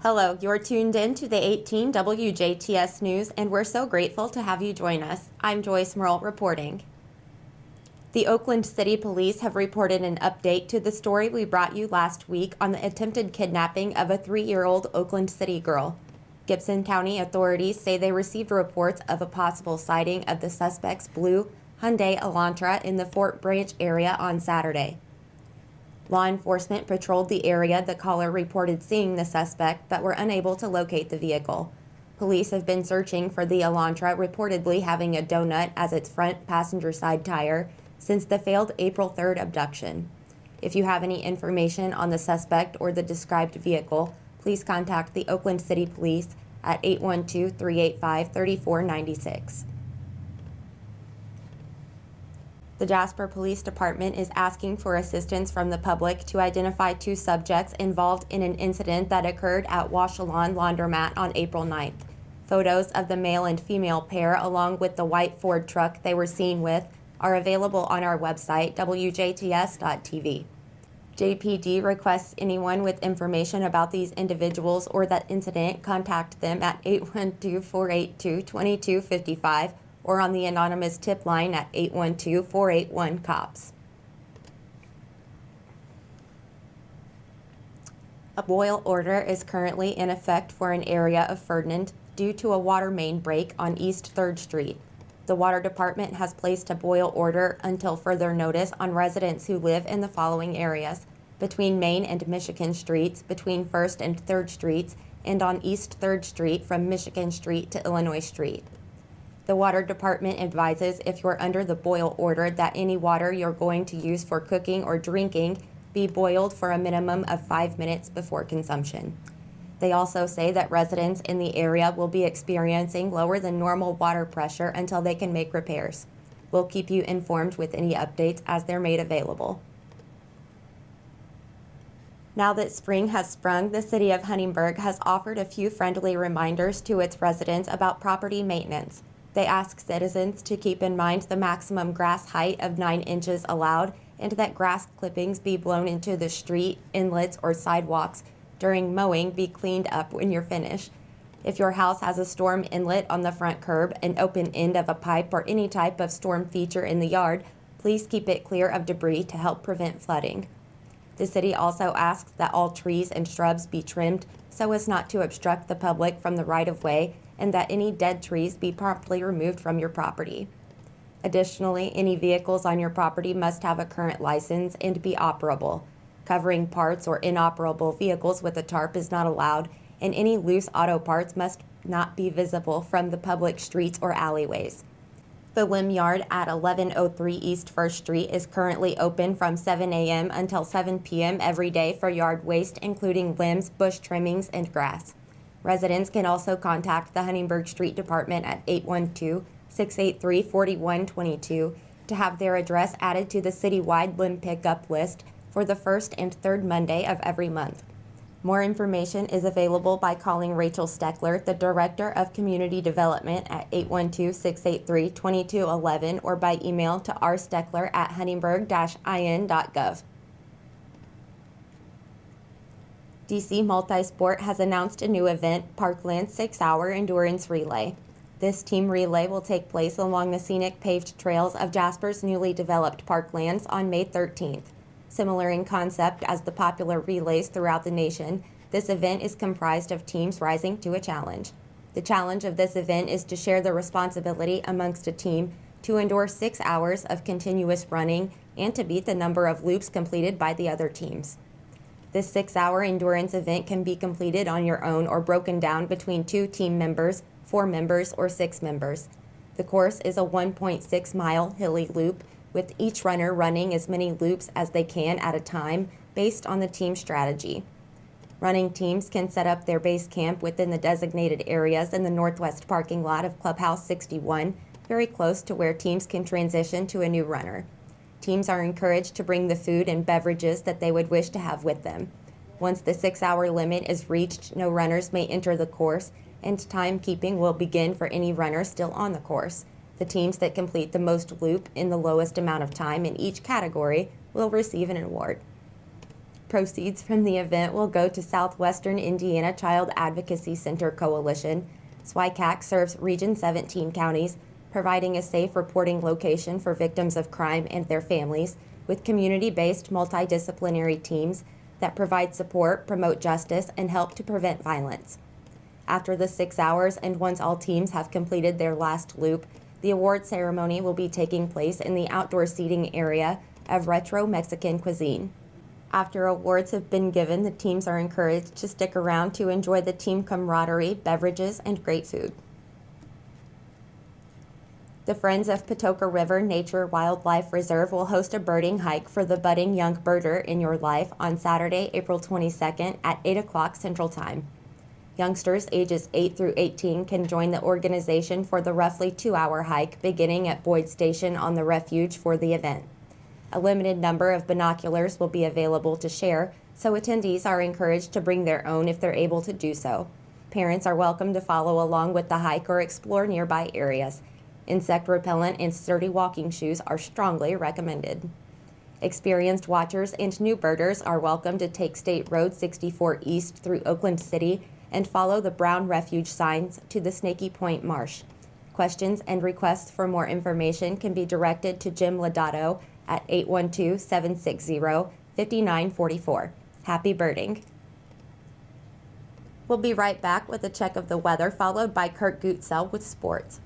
Hello, you're tuned in to the 18 WJTS News, and we're so grateful to have you join us. I'm Joyce Murrell reporting. The Oakland City Police have reported an update to the story we brought you last week on the attempted kidnapping of a 3-year-old Oakland City girl. Gibson County authorities say they received reports of a possible sighting of the suspect's blue Hyundai Elantra in the Fort Branch area on Saturday. Law enforcement patrolled the area. The caller reported seeing the suspect but were unable to locate the vehicle. Police have been searching for the Elantra, reportedly having a donut as its front passenger side tire, since the failed April 3rd abduction. If you have any information on the suspect or the described vehicle, please contact the Oakland City Police at 812-385-3496. The Jasper Police Department is asking for assistance from the public to identify 2 subjects involved in an incident that occurred at Washalon Laundromat on April 9th. Photos of the male and female pair, along with the white Ford truck they were seen with, are available on our website, WJTS.tv. JPD requests anyone with information about these individuals or that incident contact them at 812-482-2255 or on the anonymous tip line at 812-481-COPS. A boil order is currently in effect for an area of Ferdinand due to a water main break on East 3rd Street. The Water Department has placed a boil order until further notice on residents who live in the following areas: between Main and Michigan Streets, between 1st and 3rd Streets, and on East 3rd Street from Michigan Street to Illinois Street. The Water Department advises if you're under the boil order that any water you're going to use for cooking or drinking be boiled for a minimum of 5 minutes before consumption. They also say that residents in the area will be experiencing lower than normal water pressure until they can make repairs. We'll keep you informed with any updates as they're made available. Now that spring has sprung, the city of Huntingburg has offered a few friendly reminders to its residents about property maintenance. They ask citizens to keep in mind the maximum grass height of 9 inches allowed and that grass clippings be blown into the street, inlets, or sidewalks during mowing be cleaned up when you're finished. If your house has a storm inlet on the front curb, an open end of a pipe, or any type of storm feature in the yard, please keep it clear of debris to help prevent flooding. The city also asks that all trees and shrubs be trimmed so as not to obstruct the public from the right-of-way, and that any dead trees be promptly removed from your property. Additionally, any vehicles on your property must have a current license and be operable. Covering parts or inoperable vehicles with a tarp is not allowed, and any loose auto parts must not be visible from the public streets or alleyways. The Limb Yard at 1103 East 1st Street is currently open from 7 a.m. until 7 p.m. every day for yard waste, including limbs, bush trimmings, and grass. Residents can also contact the Huntingburg Street Department at 812-683-4122 to have their address added to the citywide limb pickup list for the 1st and 3rd Monday of every month. More information is available by calling Rachel Steckler, the Director of Community Development, at 812-683-2211 or by email to rsteckler@huntingburg-in.gov. DC Multisport has announced a new event, Parkland 6-Hour Endurance Relay. This team relay will take place along the scenic paved trails of Jasper's newly developed Parklands on May 13th. Similar in concept as the popular relays throughout the nation, this event is comprised of teams rising to a challenge. The challenge of this event is to share the responsibility amongst a team to endure 6 hours of continuous running and to beat the number of loops completed by the other teams. This 6-hour endurance event can be completed on your own or broken down between 2 team members, 4 members, or 6 members. The course is a 1.6-mile hilly loop, with each runner running as many loops as they can at a time based on the team strategy. Running teams can set up their base camp within the designated areas in the northwest parking lot of Clubhouse 61, very close to where teams can transition to a new runner. Teams are encouraged to bring the food and beverages that they would wish to have with them. Once the 6-hour limit is reached, no runners may enter the course, and timekeeping will begin for any runner still on the course. The teams that complete the most loop in the lowest amount of time in each category will receive an award. Proceeds from the event will go to Southwestern Indiana Child Advocacy Center Coalition. SWICAC serves Region 17 counties, providing a safe reporting location for victims of crime and their families, with community-based multidisciplinary teams that provide support, promote justice, and help to prevent violence. After the 6 hours and once all teams have completed their last loop, the award ceremony will be taking place in the outdoor seating area of Retro Mexican Cuisine. After awards have been given, the teams are encouraged to stick around to enjoy the team camaraderie, beverages, and great food. The Friends of Patoka River Nature Wildlife Reserve will host a birding hike for the budding young birder in your life on Saturday, April 22nd at 8 o'clock Central Time. Youngsters ages 8 through 18 can join the organization for the roughly 2-hour hike beginning at Boyd Station on the refuge for the event. A limited number of binoculars will be available to share, so attendees are encouraged to bring their own if they're able to do so. Parents are welcome to follow along with the hike or explore nearby areas. Insect repellent and sturdy walking shoes are strongly recommended. Experienced watchers and new birders are welcome to take State Road 64 East through Oakland City and follow the Brown Refuge signs to the Snaky Point Marsh. Questions and requests for more information can be directed to Jim Lodato at 812-760-5944. Happy birding. We'll be right back with a check of the weather, followed by Kurt Gutzel with sports.